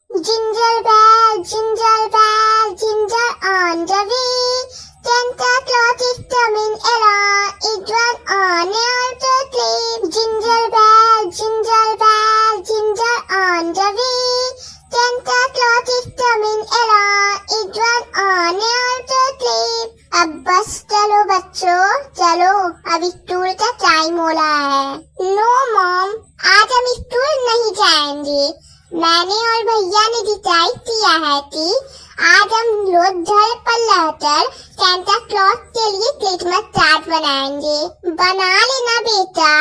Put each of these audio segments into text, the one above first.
Jingle bell, ginger on the way. Santa Claus is coming along. It was on a auto sleigh. Jingle bell, ginger on the way. Santa Claus is coming along. It was on a auto sleigh. अब बस चलो बच्चों, चलो अब school का time हो रहा है। नो मॉम, आज हम स्कूल नहीं जाएंगे। मैंने और भैया ने डिसाइड किया है कि आज हम लोग घर पर रहकर सेंटा क्लॉज के लिए क्रिसमस चार्ट बनाएंगे। बना लेना बेटा,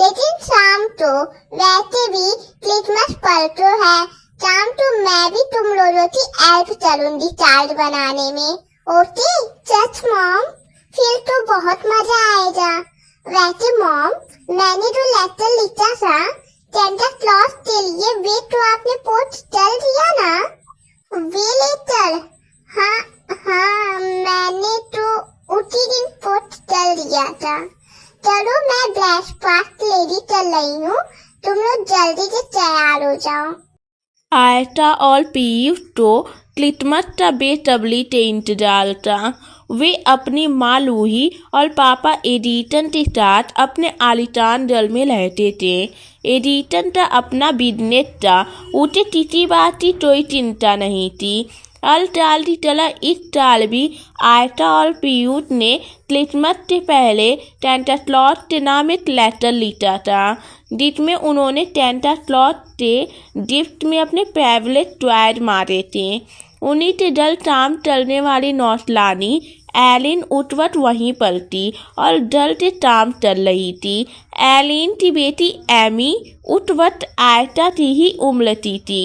लेकिन शाम को वैसे भी क्रिसमस पर तो है। शाम को मैं भी तुम लोगों की हेल्प करूंगी चार्ट बनाने में। ओके सच मॉम, फिर तो बहुत मजा आएगा। वैसे मॉम, मैंने जो लेटर लिखा था सेंटा क्लॉज के लिए, वे तो आपने पोस्ट कर दिया ना? वे लेटर? हाँ, मैंने तो उसी दिन पोस्ट कर दिया था। चलो मैं ब्रेकफास्ट रेडी कर रही हूँ, तुम लोग जल्दी से तैयार हो जाओ। आयता और पीयूष तो क्रिसमस का बेसब्री से इंतजार था। वे अपनी माँ लूही और पापा एडिसन के साथ अपने आलीशान घर में रहते थे। एडिसन का अपना बिजनेस था, उसे किसी बात की कोई चिंता नहीं थी। हर साल की तरह इस साल भी आयता और पीयूष ने क्रिसमस से पहले सेंटा क्लॉज के नाम एक लेटर लिखा था, जिसमें उन्होंने सेंटा क्लॉज से गिफ्ट में अपने फेवरेट टॉयज मारे थे। उन्हीं से जल शाम चलने वाली नौसलानी एलिन उस वक्त वहीं पर थी और जल से शाम चल रही थी। एलिन की बेटी एमी उस वक्त आयता की ही उम्र की थी।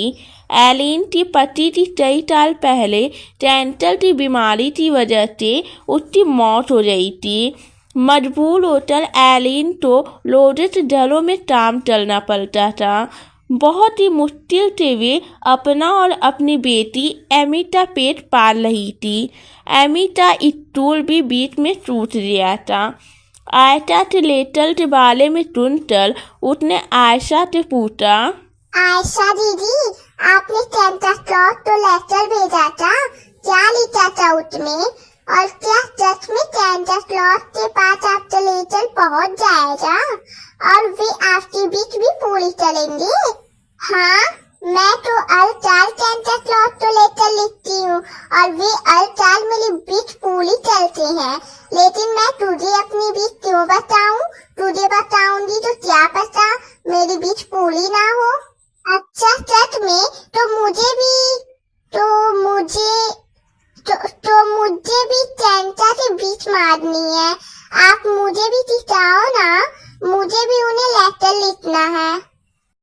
एलिन की पति की कई साल पहले कैंसर की बीमारी की वजह से उसकी मौत हो गई थी। मजबूर होकर एलिन को लोडेड घरों में काम चलना पड़ता था। बहुत ही मुश्किल से वे अपना और अपनी बेटी एमी का पेट पाल रही थी। एमी का स्टूल भी बीच में टूट गया था। आयशा से लेटर के बारे में सुनकर उसने आयशा से पूछा, आयशा दीदी, आपने सेंटा क्लॉज तो लेटर भेजा था, क्या लिखा था उसमें? और क्या सच में सेंटा क्लॉज के पास आपका लेटर पहुंच जाएगा और वे आपके बीच भी पूरी करेंगे? हाँ, मैं तो हर साल सेंटा क्लॉज तो लेटर लिखती हूँ और वे हर साल मेरी बीच पूरी करते हैं। लेकिन मैं तुझे अपनी बीच क्यों बताऊँ? तुझे बताऊंगी तो क्या पता मेरी बीच पूरी ना हो। अच्छा सच में? तो मुझे भी सेंटा से बीच मारनी है। आप मुझे भी सिखाओ ना, मुझे भी उन्हें लेटर लिखना है।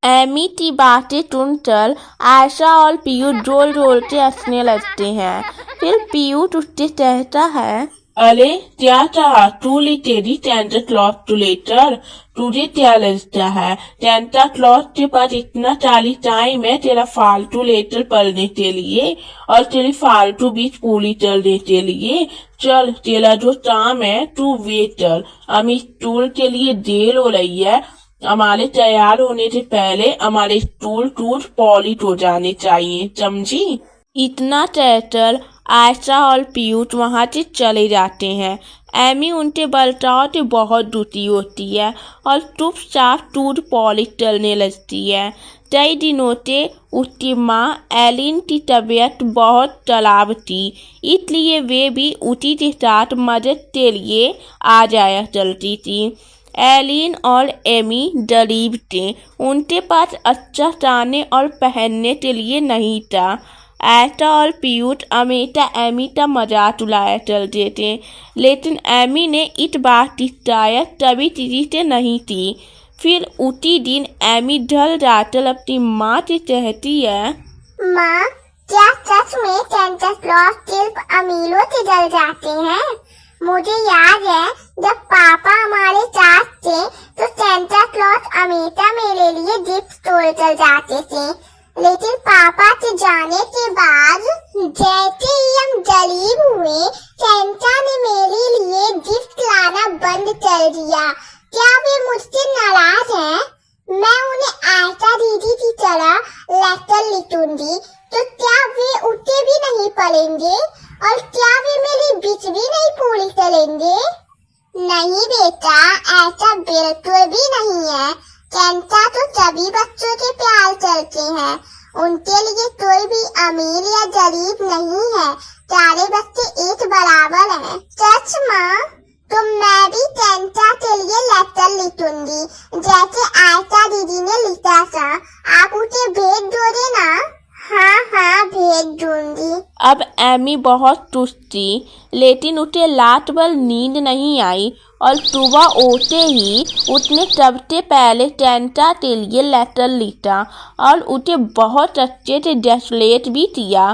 एमी की बातें सुनकर आयशा और पीयूष जोर जोर से हंसने लगते हैं। फिर पीयूष उससे कहता है, अरे क्या कहा तू? तेरी सेंटा क्लॉज टू लेटर? तुझे क्या लगता है सेंटा क्लॉज के पास इतना सारी टाइम है तेरा फालतू लेटर पढ़ने के लिए और तेरी फालतू बीच पूरी करने के लिए? चल, तेरा जो काम है तू वे चल। हम स्कूल के लिए देर हो रही है। हमारे तैयार होने से पहले हमारे स्टूल टूट पॉलिश हो जाने चाहिए, समझी? इतना कहकर आयशा और पीयूष वहाँ से चले जाते हैं। एमी उनके बर्ताव से बहुत दुखी होती है और चुपचाप टूट पॉलिश करने लगती है। कई दिनों से उसकी माँ एलिन की तबीयत बहुत खराब थी, इसलिए वे भी उसी के साथ मदद के लिए आ जाया करती थी। एलिन और एमी गरीब थे, उनके पास अच्छा खाने और पहनने के लिए नहीं था। आयशा और पीयूष हमेशा एमी का मजाक उड़ाया करते थे, लेकिन एमी ने इस बात की शिकायत कभी किसी से नहीं की। फिर उसी दिन एमी ढल जाकर अपनी माँ से कहती है, माँ, क्या सच में सेंटा क्लॉज सिर्फ अमीरों से डर जाते हैं? मुझे याद है जब पापा हमारे साथ थे तो सेंटा क्लॉज हमेशा मेरे लिए गिफ्ट तोड़ कर जाते थे, लेकिन पापा के जाने के बाद जैसे ही हम गरीब हुए, सेंटा ने मेरे लिए गिफ्ट लाना बंद कर दिया। क्या वे मुझसे नाराज हैं? मैं उन्हें आयशा दीदी की तरह लेटर लिखूंगी तो क्या वे उठे भी नहीं पड़ेंगे और क्या वे मेरी बीच भी नहीं पूरी करेंगे? नहीं बेटा, ऐसा बिल्कुल भी नहीं है। सेंटा तो सभी बच्चों के प्यार करते हैं, उनके लिए कोई भी अमीर या गरीब नहीं है, सारे बच्चे एक बराबर हैं। सच माँ? तो मैं भी सेंटा के लिए लेटर लिखूंगी जैसे आयशा दीदी ने लिखा था। आप उसे भेज दोगे ना? हाँ भेज दूंगी। अब एमी बहुत सुस्त थी, लेकिन उसे रात भर नींद नहीं आई और सुबह उठते ही उसने सबसे पहले सेंटा के लिए लेटर लिखा और उसे बहुत अच्छे से डेकोरेट भी किया।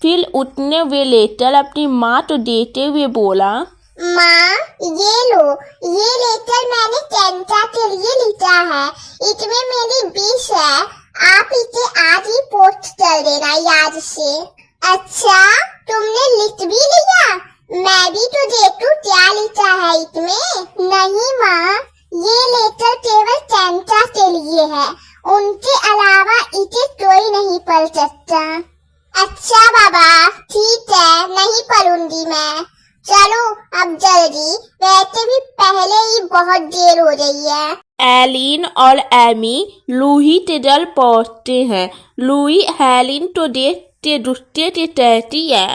फिर उसने वे लेटर अपनी माँ को देते हुए बोला, माँ ये लो, ये लेटर मैंने सेंटा के लिए लिखा है। इसमें मेरी विश है, आप इसे आज ही पोस्ट कर देना याद से। अच्छा, तुमने लिख भी लिया? मैं भी तो देखूं क्या लिखा है इसमें। नहीं माँ, ये लेटर केवल सेंटा के लिए है, उनके अलावा इसे कोई नहीं पढ़ सकता। अच्छा बाबा, ठीक है, नहीं पढ़ूंगी मैं। चलो अब जल्दी, वैसे भी पहले ही बहुत देर हो रही है। एलिन और एमी लूही के घर पहुंचते हैं। लूही हेलिन को देख के गुस्से से कहती है,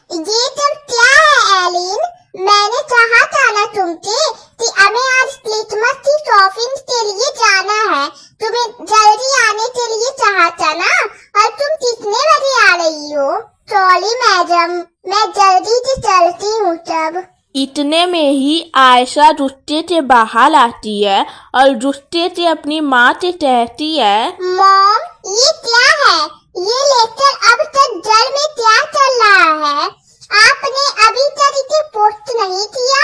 ये सब क्या है एलिन? मैंने कहा था ना तुमसे कि हमें आज क्रिसमस की शॉपिंग के लिए जाना है। तुम्हें जल्दी आने के लिए कहा था ना, और तुम कितने बजे आ रही हो? सॉरी मैडम, मैं जल्दी से चलती हूँ तब। इतने में ही आयशा गुस्से से बाहर आती है और गुस्से से अपनी माँ से कहती है, मॉम ये क्या है? ये लेटर अब तक घर में क्या चल रहा है? आपने अभी तक इसे पोस्ट नहीं किया?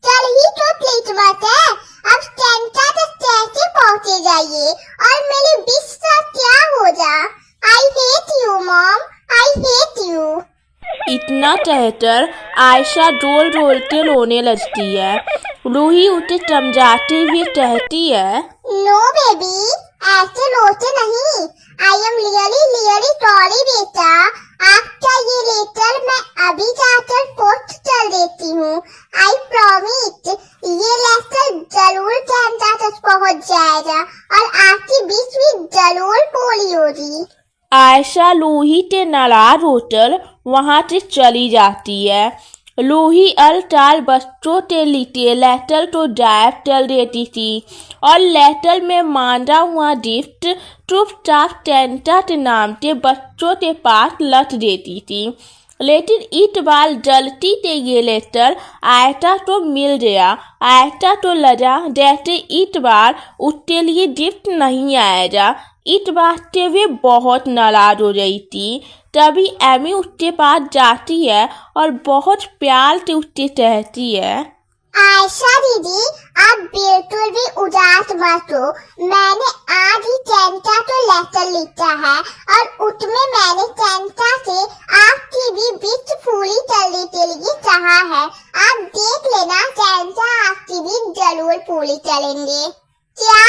कल ही तो क्रिसमस है, अब सेंटा तक कैसे पहुँचेगा ये? और मेरी विश का क्या होगा? I hate you mom, I hate you. इतना कहकर आयशा रोल रोल के रोने लगती है। लूही उसे समझाते हुए कहती है, नो बेबी, ऐसे रोते नहीं। आई एम रियली सॉरी बेटा। आपका ये लेटर मैं अभी जाकर पोस्ट कर देती हूँ। आई प्रॉमिस ये लेटर जरूर सेंटा तक पहुँच जाएगा और आपकी विश भी जरूर पूरी होगी। आयशा लूही के नाराज होकर वहां से चली जाती है। लूही अलटाल बच्चों के लिए लेटर को गायब कर देती थी और लेटर में मांगा हुआ गिफ्ट चुपचाप सेंटा के नाम के बच्चों के पास रख देती थी। लेकिन इस बार गलती से ये लेटर आयशा को मिल गया। आयशा को लगा जैसे इस बार उसके लिए गिफ्ट नहीं आएगा। इस बात से वे बहुत नाराज हो रही थी। तभी एमी उसके पास जाती है और बहुत प्यार से उससे कहती है, आयशा दीदी आप बिल्कुल भी उदास मत हो। मैंने आज ही सेंटा को लेटर लिखा है और उसमें मैंने सेंटा से आपकी भी विश पूरी करने के लिए कहा है। आप देख लेना, सेंटा आपकी भी जरूर पूरी करेंगे। क्या?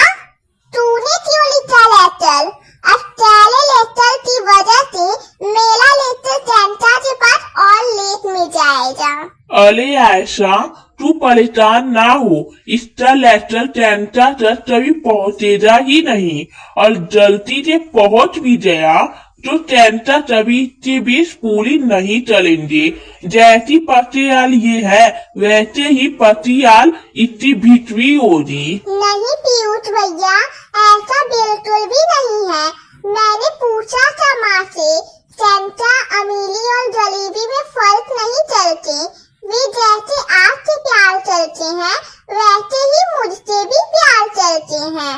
तूने क्यों लिखा लेटर? अब पहले लेटर की वजह से मेरा लेटर सेंटा के पास और लेट में जाएगा। अरे आयशा, तू परेशान ना हो, इसका लेटर सेंटा तक कभी पहुँचेगा ही नहीं, और गलती से पहुँच भी गया तो सेंटा कभी की विश पूरी नहीं करेंगे। जैसी पतियाल ये है वैसे ही पतियाल इसकी भिटवी होगी। नहीं पीयूष भैया, ऐसा बिल्कुल भी नहीं है। मैंने पूछा था माँ से, सेंटा अमीरी और गरीबी में फर्क नहीं करते। वे जैसे आपसे प्यार करते हैं वैसे ही मुझसे भी प्यार करते हैं।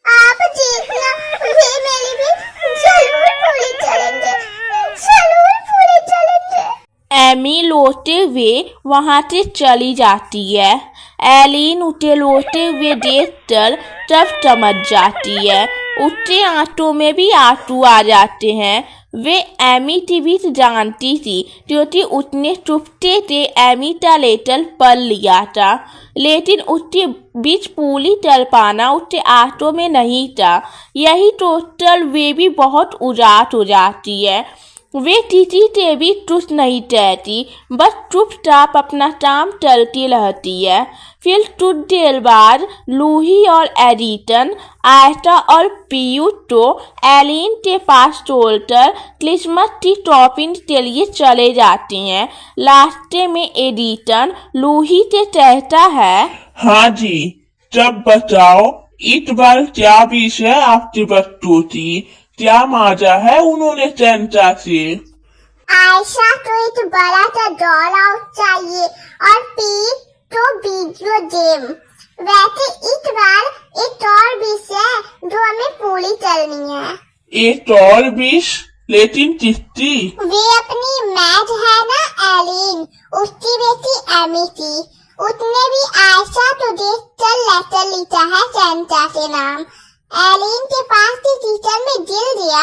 आप देखना, वे मेरी भी जरूर पूरी करेंगे, जरूर पूरी करेंगे। एमी लौटते हुए वहां से चली जाती है। एलिन उसे लौटते हुए देखकर तब समझ जाती है। उठते आंटों में भी आंसू आ जाते हैं। वे एमी टीवी जानती थी क्योंकि उसने चुपते से एमी का लेटर पढ़ लिया था, लेकिन उसके बीच पूरी चल पाना उसके आंटों में नहीं था। यही सोचकर वे भी बहुत उदास हो जाती है। वे किसी से भी खुश नहीं रहती, बस चुपचाप अपना काम चलती रहती है। फिर कुछ देर बाद लूही और एडिसन आयशा और पीयूष को एलिन के पास छोड़कर क्रिसमस की शॉपिंग के लिए चले जाते हैं। रास्ते में एडिसन लूही से कहता है, हाँ जी, जब बताओ इस बार क्या विष है आपके बच्चों की? क्या माजा है उन्होंने सेंटा से? आयशा को एक बड़ा सा डॉल हाउस चाहिए और पीयूष को वीडियो गेम। वैसे इस बार एक और विष है जो हमें पूरी करनी है। एक और विष? लेकिन किसकी? वे अपनी मैड है ना एलिन, उसकी बेटी एमी की। उसने भी आयशा को देखकर लेटर लिखा है सेंटा से नाम। एलिन के पास की टीचर में गिर गया,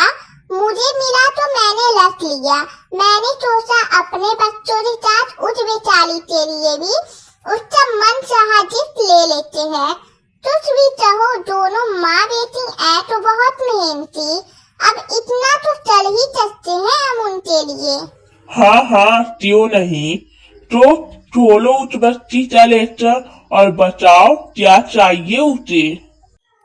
मुझे मिला तो मैंने रख लिया। मैंने सोचा अपने बच्चों के साथ उस बेचारी के लिए भी उसका मन चाहा गिफ्ट ले लेते हैं। कुछ भी कहो, दोनों माँ बेटी है तो बहुत मेहनती। अब इतना तो कर ही सकते हैं हम उनके लिए। हाँ हाँ, क्यों नहीं। तो खोलो उस बच्ची का लेटर और बताओ क्या चाहिए उसे।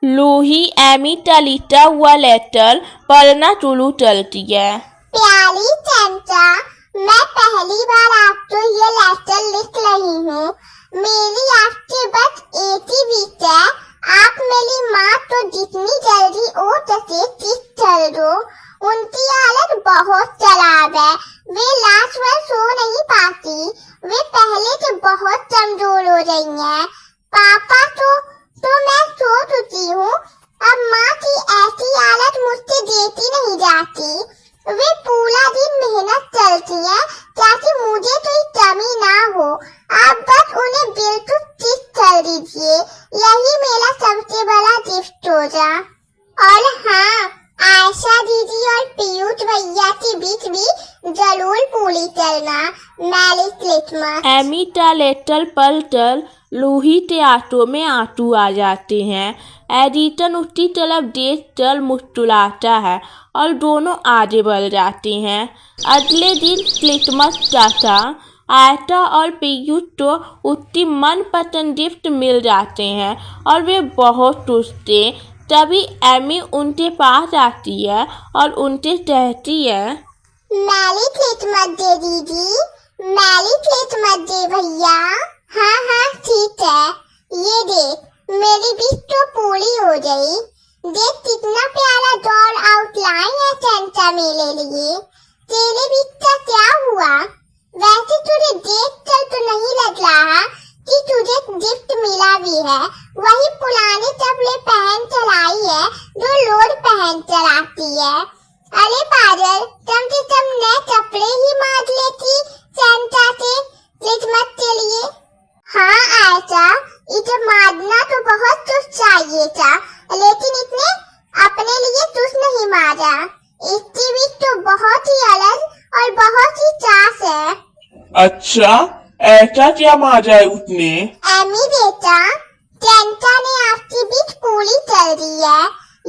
लूही एमी का लिखा हुआ लेटर पढ़ना शुरू करती है। प्यारी सेंटा, मैं पहली बार आपको ये लेटर लिख रही हूँ। मेरी आपके बस एक ही विश है, आप मेरी माँ को जितनी जल्दी हो सके किस कर दो। उनकी हालत बहुत खराब है, वे लास्ट में सो नहीं पाती। वे पहले से बहुत कमजोर हो रही हैं। पापा तो मैं सो चुकी हूँ। अब माँ की ऐसी हालत मुझसे देखी नहीं जाती। वे पूरा दिन मेहनत करती हैं ताकि मुझे कोई कमी ना हो। आप बस उन्हें बिल्कुल ठीक कर दीजिए, यही मेरा सबसे बड़ा गिफ्ट होगा। और हाँ, आयशा दीदी और पीयूष भैया के बीच भी जरूर पूरी करना। Merry Christmas. एमी का लेटर पढ़कर लूही के आंखों में आंसू आ जाते हैं। एडिसन उसकी तरफ देखकर मुस्कुराता है और दोनों आगे बढ़ जाते हैं। अगले दिन क्रिसमस का था। आयशा और पीयूष को उसकी मनपसंद गिफ्ट मिल जाते हैं और वे बहुत खुश थे। तभी एमी उनके पास आती है और उनसे कहती है, मैरी क्रिसमस डे दीदी, मैरी क्रिसमस डे भैया। हाँ हाँ ठीक है, ये देख मेरी विश तो पूरी हो गई। देख कितना प्यारा डॉल आउटलाइन है सेंटा मेरे लिए। तेरे विश का क्या हुआ? वैसे तुझे देख कर तो नहीं लग रहा कि तुझे गिफ्ट मिला भी है। वही पुराने चपले पहन कर आई है जो रोज पहन कर आती है। अरे पागल, कम से कम नए कपड़े ही मांग लेती सेंटा से क्रिसमस के लिए। हाँ आयशा, इसे मांगना तो बहुत कुछ चाहिए था, लेकिन इसने अपने लिए कुछ नहीं मांगा। इसकी भी तो बहुत ही अलग और बहुत ही चास है। अच्छा, ऐसा क्या मांगा है उसने? एमी बेटा, सेंटा ने आपकी विश पूरी कर दी है।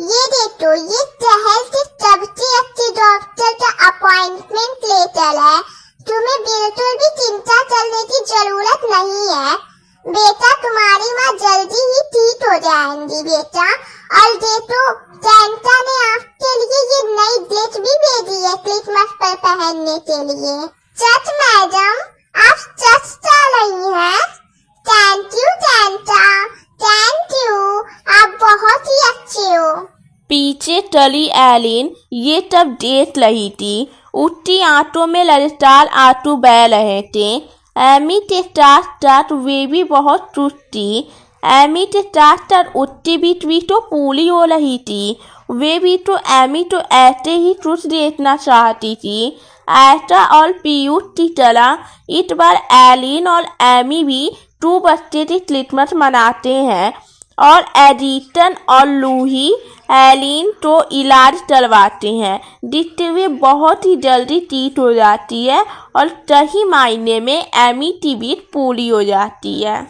ये देखो, ये शहर के सबसे अच्छे डॉक्टर का अपॉइंटमेंट लेटर है। तुम्हें बिल्कुल भी चिंता करने की जरूरत नहीं है बेटा, तुम्हारी माँ जल्दी ही ठीक हो जाएंगी बेटा। और देखो, सेंटा ने आपके लिए ये नई ड्रेस भी भेजी है क्रिसमस पर पहनने के लिए। सच मैडम, आप सच कह रही हैं? Thank you Santa, thank you, आप बहुत ही अच्छे हो। पीछे चली एलिन ये तब देख रही थी। उसकी आंखों में लगातार आंसू बह रहे थे। एमी के साथ साथ वे भी बहुत खुश थी। एमी के साथ साथ उसकी भी तो पूरी हो रही थी। वे भी तो एमी तो ऐसे ही खुश देखना चाहती थी। आयशा और पीयूष की तरह इस बार एलिन और एमी भी 2 बच्चे की क्रिसमस मनाते हैं और एडिटन और लूही एलिन तो इलाज चलवाते हैं, जिससे वे बहुत ही जल्दी ठीक हो जाती है और सही मायने में एमिटी भी पूरी हो जाती है।